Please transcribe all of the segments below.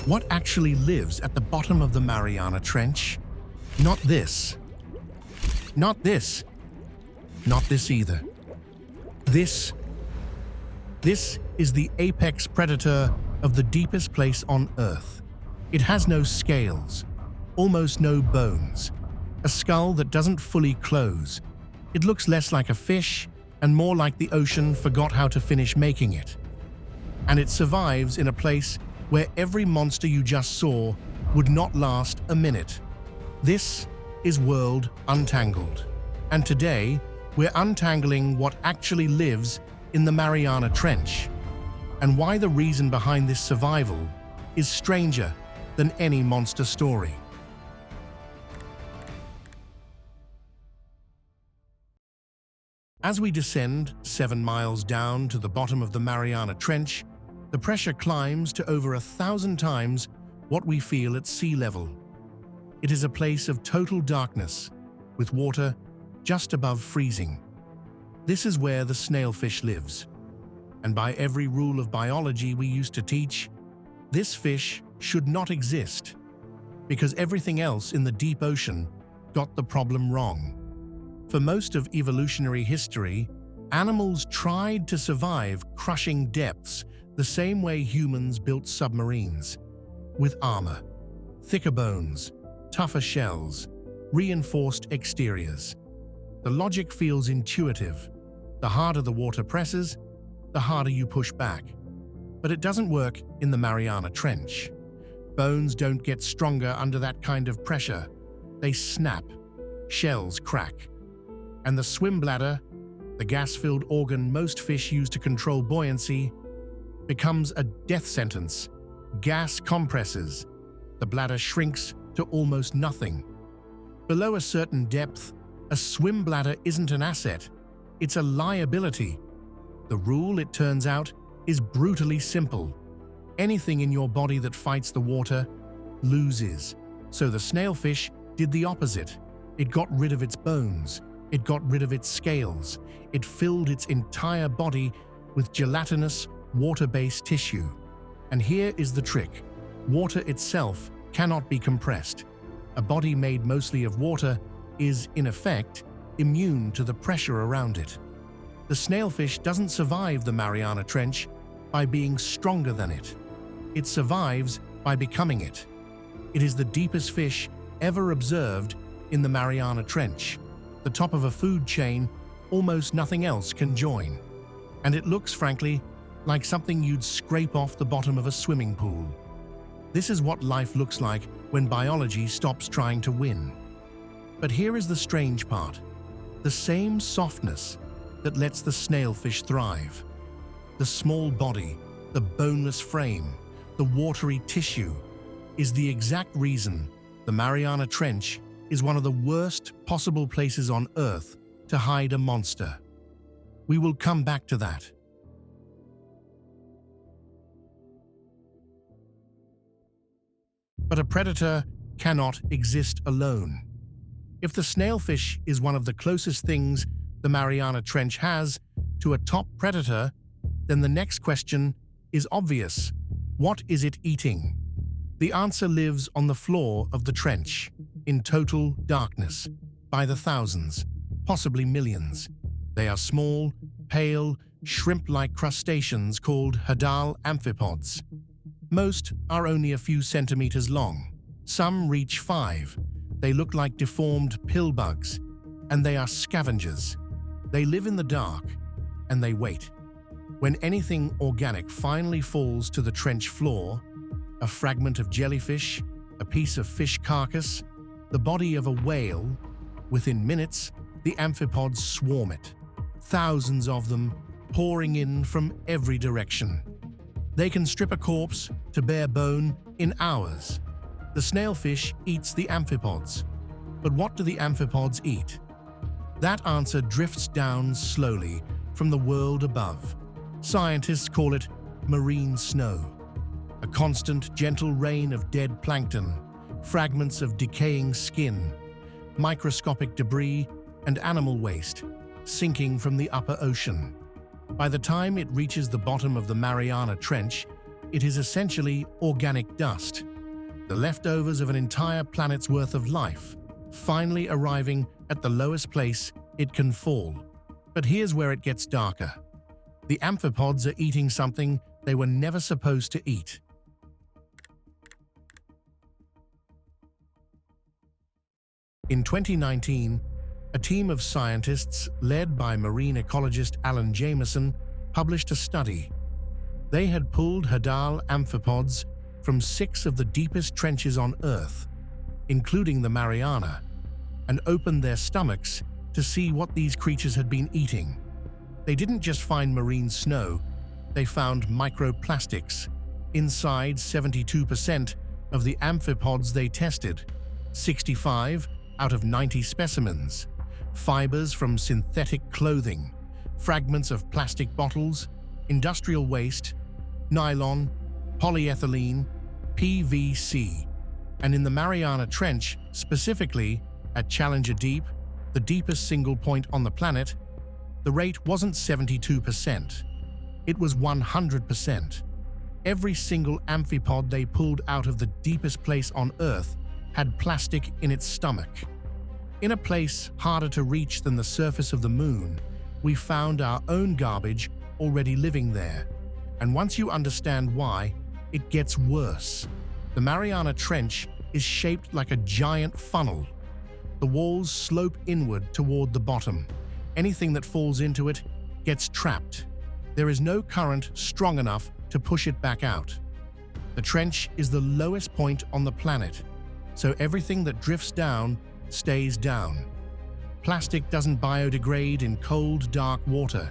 What actually lives at the bottom of the Mariana Trench? Not this. Not this. Not this either. This is the apex predator of the deepest place on Earth. It has no scales, almost no bones, a skull that doesn't fully close. It looks less like a fish and more like the ocean forgot how to finish making it. And it survives in a place where every monster you just saw would not last a minute. This is World Untangled. And today, we're untangling what actually lives in the Mariana Trench, and why the reason behind this survival is stranger than any monster story. As we descend 7 miles down to the bottom of the Mariana Trench, the pressure climbs to over 1,000 times what we feel at sea level. It is a place of total darkness, with water just above freezing. This is where the snailfish lives. And by every rule of biology we used to teach, this fish should not exist, because everything else in the deep ocean got the problem wrong. For most of evolutionary history, animals tried to survive crushing depths the same way humans built submarines, with armor, thicker bones, tougher shells, reinforced exteriors. The logic feels intuitive. The harder the water presses, the harder you push back. But it doesn't work in the Mariana Trench. Bones don't get stronger under that kind of pressure. They snap, shells crack. And the swim bladder, the gas-filled organ most fish use to control buoyancy, becomes a death sentence. Gas compresses. The bladder shrinks to almost nothing. Below a certain depth, a swim bladder isn't an asset. It's a liability. The rule, it turns out, is brutally simple. Anything in your body that fights the water loses. So the snailfish did the opposite. It got rid of its bones. It got rid of its scales. It filled its entire body with gelatinous, water-based tissue. And here is the trick. Water itself cannot be compressed. A body made mostly of water is, in effect, immune to the pressure around it. The snailfish doesn't survive the Mariana Trench by being stronger than it. It survives by becoming it. It is the deepest fish ever observed in the Mariana Trench. The top of a food chain almost nothing else can join. And it looks, frankly, like something you'd scrape off the bottom of a swimming pool. This is what life looks like when biology stops trying to win. But here is the strange part. The same softness that lets the snailfish thrive. The small body, the boneless frame, the watery tissue is the exact reason the Mariana Trench is one of the worst possible places on Earth to hide a monster. We will come back to that. But a predator cannot exist alone. If the snailfish is one of the closest things the Mariana Trench has to a top predator, then the next question is obvious. What is it eating? The answer lives on the floor of the trench, in total darkness, by the thousands, possibly millions. They are small, pale, shrimp-like crustaceans called hadal amphipods. Most are only a few centimeters long. Some reach 5. They look like deformed pill bugs, and they are scavengers. They live in the dark, and they wait. When anything organic finally falls to the trench floor, a fragment of jellyfish, a piece of fish carcass, the body of a whale, within minutes, the amphipods swarm it. Thousands of them pouring in from every direction. They can strip a corpse to bare bone in hours. The snailfish eats the amphipods. But what do the amphipods eat? That answer drifts down slowly from the world above. Scientists call it marine snow. A constant, gentle rain of dead plankton, fragments of decaying skin, microscopic debris, and animal waste sinking from the upper ocean. By the time it reaches the bottom of the Mariana Trench, it is essentially organic dust, the leftovers of an entire planet's worth of life, finally arriving at the lowest place it can fall. But here's where it gets darker. The amphipods are eating something they were never supposed to eat. In 2019, a team of scientists led by marine ecologist Alan Jameson published a study. They had pulled hadal amphipods from 6 of the deepest trenches on Earth, including the Mariana, and opened their stomachs to see what these creatures had been eating. They didn't just find marine snow, they found microplastics inside 72% of the amphipods they tested, 65 out of 90 specimens, fibers from synthetic clothing, fragments of plastic bottles, industrial waste, nylon, polyethylene, PVC, and in the Mariana Trench, specifically at Challenger Deep, the deepest single point on the planet, the rate wasn't 72%. It was 100%. Every single amphipod they pulled out of the deepest place on Earth had plastic in its stomach. In a place harder to reach than the surface of the moon, we found our own garbage already living there. And once you understand why, it gets worse. The Mariana Trench is shaped like a giant funnel. The walls slope inward toward the bottom. Anything that falls into it gets trapped. There is no current strong enough to push it back out. The trench is the lowest point on the planet, so everything that drifts down stays down. Plastic doesn't biodegrade in cold, dark water.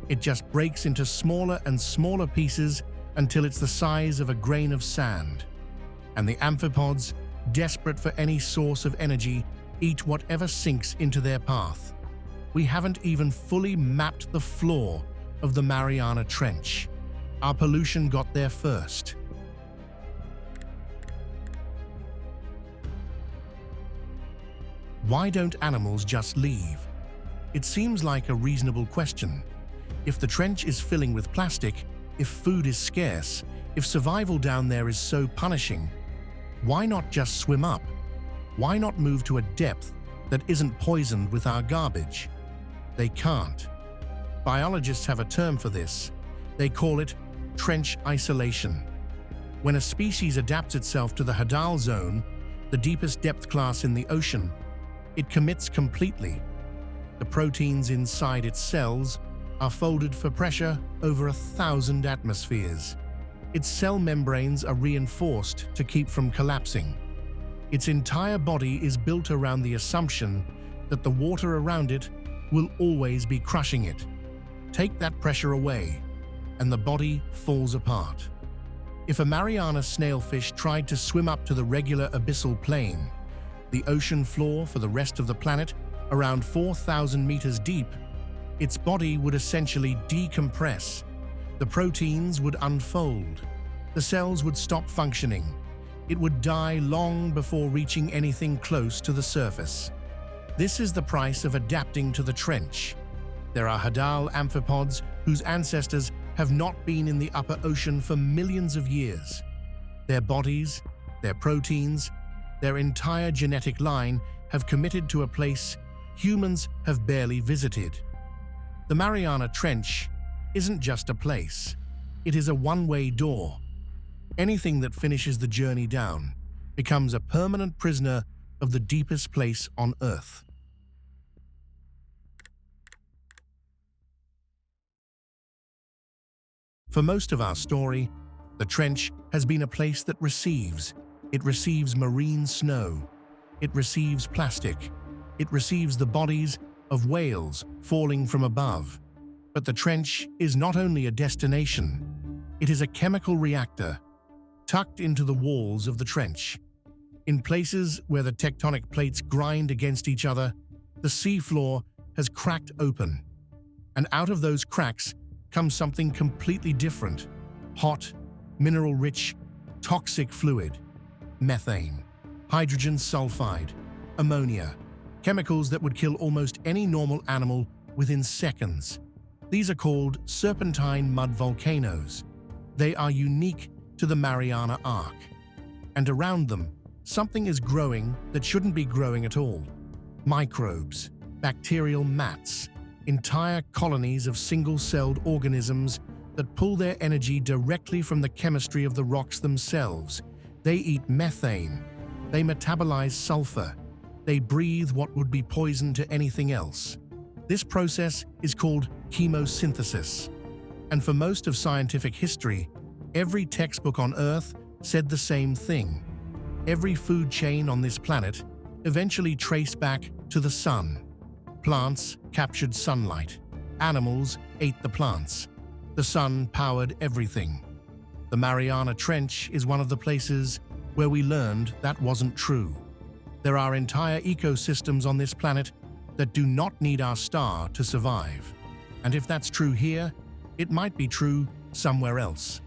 It just breaks into smaller and smaller pieces until it's the size of a grain of sand. And the amphipods, desperate for any source of energy, eat whatever sinks into their path. We haven't even fully mapped the floor of the Mariana Trench. Our pollution got there first. Why don't animals just leave? It seems like a reasonable question. If the trench is filling with plastic, if food is scarce, if survival down there is so punishing, why not just swim up? Why not move to a depth that isn't poisoned with our garbage? They can't. Biologists have a term for this. They call it trench isolation. When a species adapts itself to the hadal zone, the deepest depth class in the ocean, it commits completely. The proteins inside its cells are folded for pressure over 1,000 atmospheres. Its cell membranes are reinforced to keep from collapsing. Its entire body is built around the assumption that the water around it will always be crushing it. Take that pressure away, and the body falls apart. If a Mariana snailfish tried to swim up to the regular abyssal plane, the ocean floor for the rest of the planet, around 4,000 meters deep, its body would essentially decompress. The proteins would unfold. The cells would stop functioning. It would die long before reaching anything close to the surface. This is the price of adapting to the trench. There are hadal amphipods whose ancestors have not been in the upper ocean for millions of years. Their bodies, their proteins, their entire genetic line have committed to a place humans have barely visited. The Mariana Trench isn't just a place. It is a one-way door. Anything that finishes the journey down becomes a permanent prisoner of the deepest place on Earth. For most of our story, the trench has been a place that receives. It receives marine snow. It receives plastic. It receives the bodies of whales falling from above. But the trench is not only a destination, it is a chemical reactor tucked into the walls of the trench. In places where the tectonic plates grind against each other, the seafloor has cracked open. And out of those cracks comes something completely different: hot, mineral-rich, toxic fluid. Methane, hydrogen sulfide, ammonia, chemicals that would kill almost any normal animal within seconds. These are called serpentine mud volcanoes. They are unique to the Mariana Arc. And around them, something is growing that shouldn't be growing at all. Microbes, bacterial mats, entire colonies of single-celled organisms that pull their energy directly from the chemistry of the rocks themselves. They eat methane, they metabolize sulfur, they breathe what would be poison to anything else. This process is called chemosynthesis. And for most of scientific history, every textbook on Earth said the same thing. Every food chain on this planet eventually traced back to the sun. Plants captured sunlight. Animals ate the plants. The sun powered everything. The Mariana Trench is one of the places where we learned that wasn't true. There are entire ecosystems on this planet that do not need our star to survive. And if that's true here, it might be true somewhere else.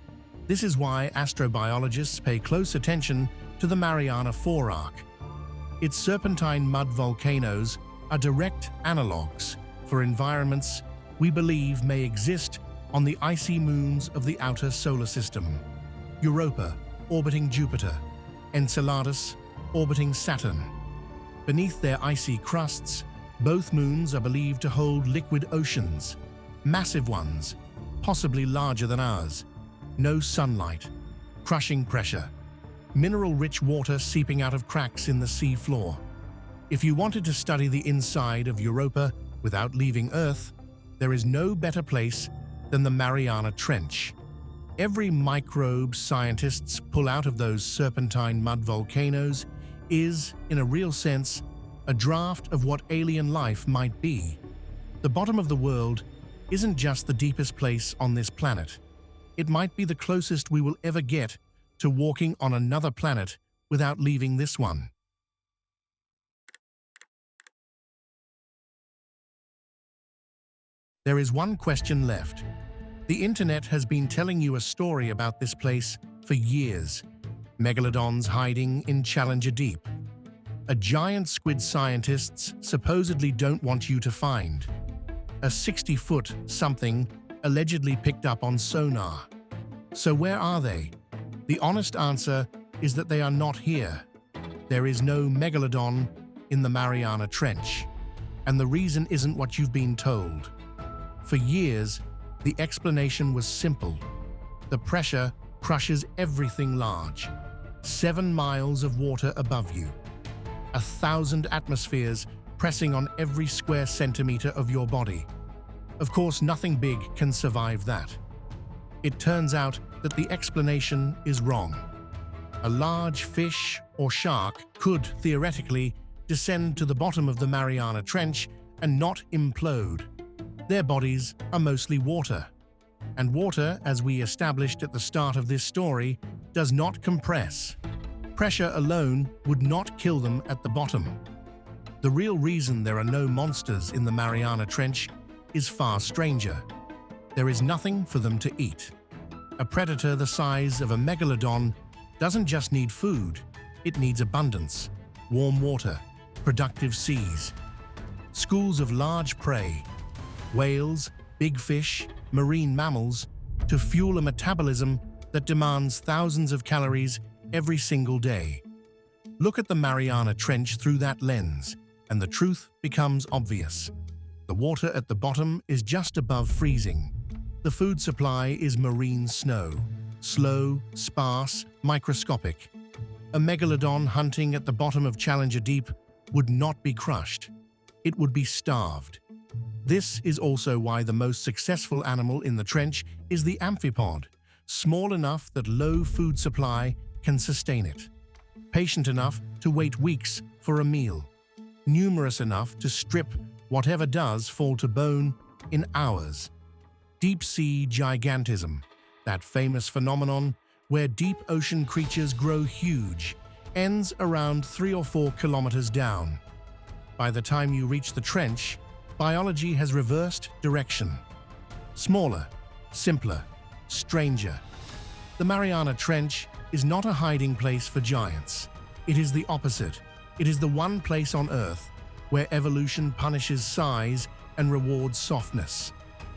This is why astrobiologists pay close attention to the Mariana Forearc. Its serpentine mud volcanoes are direct analogues for environments we believe may exist on the icy moons of the outer solar system. Europa, orbiting Jupiter, Enceladus, orbiting Saturn. Beneath their icy crusts, both moons are believed to hold liquid oceans, massive ones, possibly larger than ours. No sunlight, crushing pressure, mineral-rich water seeping out of cracks in the sea floor. If you wanted to study the inside of Europa without leaving Earth, there is no better place than the Mariana Trench. Every microbe scientists pull out of those serpentine mud volcanoes is, in a real sense, a draft of what alien life might be. The bottom of the world isn't just the deepest place on this planet. It might be the closest we will ever get to walking on another planet without leaving this one. There is one question left. The internet has been telling you a story about this place for years. Megalodons hiding in Challenger Deep. A giant squid scientists supposedly don't want you to find. A 60-foot something allegedly picked up on sonar. So where are they? The honest answer is that they are not here. There is no megalodon in the Mariana Trench. And the reason isn't what you've been told. For years, the explanation was simple. The pressure crushes everything large. 7 miles of water above you. 1,000 atmospheres pressing on every square centimeter of your body. Of course, nothing big can survive that. It turns out that the explanation is wrong. A large fish or shark could, theoretically, descend to the bottom of the Mariana Trench and not implode. Their bodies are mostly water. And water, as we established at the start of this story, does not compress. Pressure alone would not kill them at the bottom. The real reason there are no monsters in the Mariana Trench is far stranger. There is nothing for them to eat. A predator the size of a megalodon doesn't just need food, it needs abundance, warm water, productive seas. Schools of large prey, whales, big fish, marine mammals, to fuel a metabolism that demands thousands of calories every single day. Look at the Mariana Trench through that lens, and the truth becomes obvious. The water at the bottom is just above freezing. The food supply is marine snow, slow, sparse, microscopic. A megalodon hunting at the bottom of Challenger Deep would not be crushed. It would be starved. This is also why the most successful animal in the trench is the amphipod, small enough that low food supply can sustain it, patient enough to wait weeks for a meal, numerous enough to strip whatever does fall to bone in hours. Deep-sea gigantism, that famous phenomenon where deep ocean creatures grow huge, ends around 3 or 4 kilometers down. By the time you reach the trench, biology has reversed direction. Smaller, simpler, stranger. The Mariana Trench is not a hiding place for giants. It is the opposite. It is the one place on Earth where evolution punishes size and rewards softness.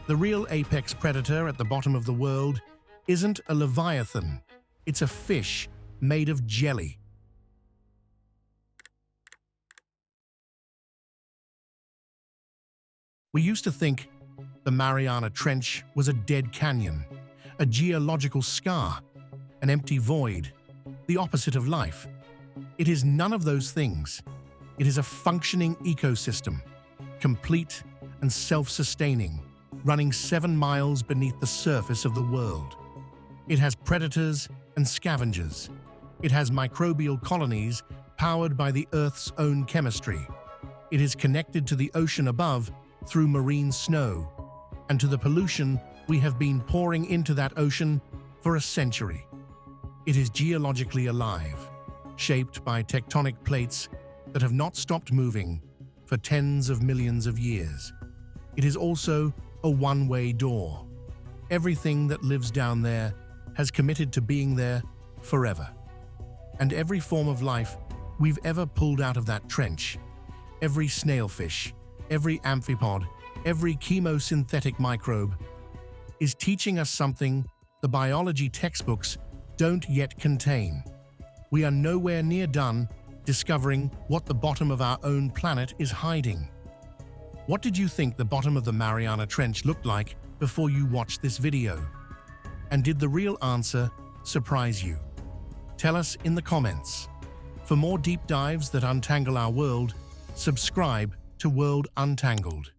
The real apex predator at the bottom of the world isn't a leviathan. It's a fish made of jelly. We used to think the Mariana Trench was a dead canyon, a geological scar, an empty void, the opposite of life. It is none of those things. It is a functioning ecosystem, complete and self-sustaining, running 7 miles beneath the surface of the world. It has predators and scavengers. It has microbial colonies powered by the Earth's own chemistry. It is connected to the ocean above through marine snow, and to the pollution we have been pouring into that ocean for a century. It is geologically alive, shaped by tectonic plates that have not stopped moving for tens of millions of years. It is also a one-way door. Everything that lives down there has committed to being there forever. And every form of life we've ever pulled out of that trench, every snailfish, every amphipod, every chemosynthetic microbe, is teaching us something the biology textbooks don't yet contain. We are nowhere near done discovering what the bottom of our own planet is hiding. What did you think the bottom of the Mariana Trench looked like before you watched this video? And did the real answer surprise you? Tell us in the comments. For more deep dives that untangle our world, subscribe to World Untangled.